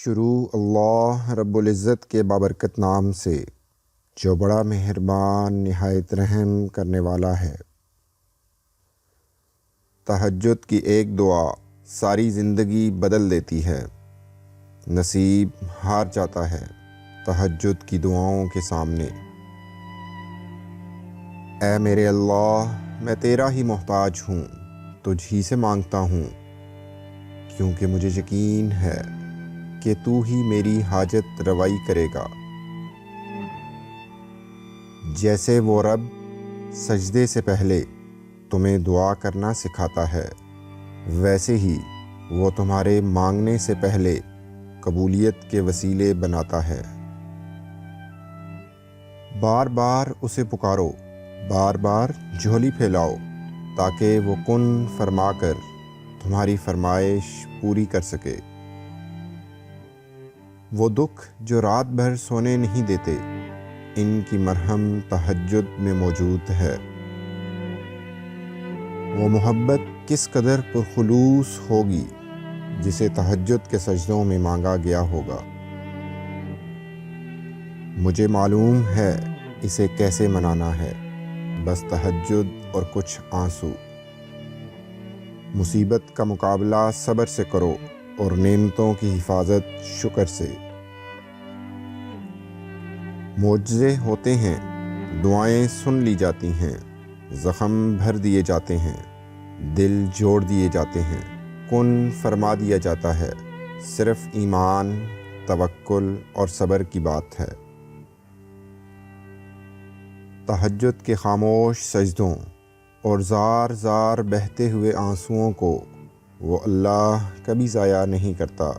شروع اللہ رب العزت کے بابرکت نام سے جو بڑا مہربان نہایت رحم کرنے والا ہے۔ تہجد کی ایک دعا ساری زندگی بدل دیتی ہے۔ نصیب ہار جاتا ہے تہجد کی دعاؤں کے سامنے۔ اے میرے اللہ، میں تیرا ہی محتاج ہوں، تجھ ہی سے مانگتا ہوں، کیونکہ مجھے یقین ہے کہ تو ہی میری حاجت روائی کرے گا۔ جیسے وہ رب سجدے سے پہلے تمہیں دعا کرنا سکھاتا ہے، ویسے ہی وہ تمہارے مانگنے سے پہلے قبولیت کے وسیلے بناتا ہے۔ بار بار اسے پکارو، بار بار جھولی پھیلاؤ، تاکہ وہ کن فرما کر تمہاری فرمائش پوری کر سکے۔ وہ دکھ جو رات بھر سونے نہیں دیتے، ان کی مرہم تہجد میں موجود ہے۔ وہ محبت کس قدر پرخلوص ہوگی جسے تہجد کے سجدوں میں مانگا گیا ہوگا۔ مجھے معلوم ہے اسے کیسے منانا ہے، بس تہجد اور کچھ آنسو۔ مصیبت کا مقابلہ صبر سے کرو اور نعمتوں کی حفاظت شکر سے۔ معجزے ہوتے ہیں، دعائیں سن لی جاتی ہیں، زخم بھر دیے جاتے ہیں، دل جوڑ دیے جاتے ہیں، کن فرما دیا جاتا ہے۔ صرف ایمان، توکل اور صبر کی بات ہے۔ تہجد کے خاموش سجدوں اور زار زار بہتے ہوئے آنسوؤں کو وہ اللہ کبھی ضائع نہیں کرتا۔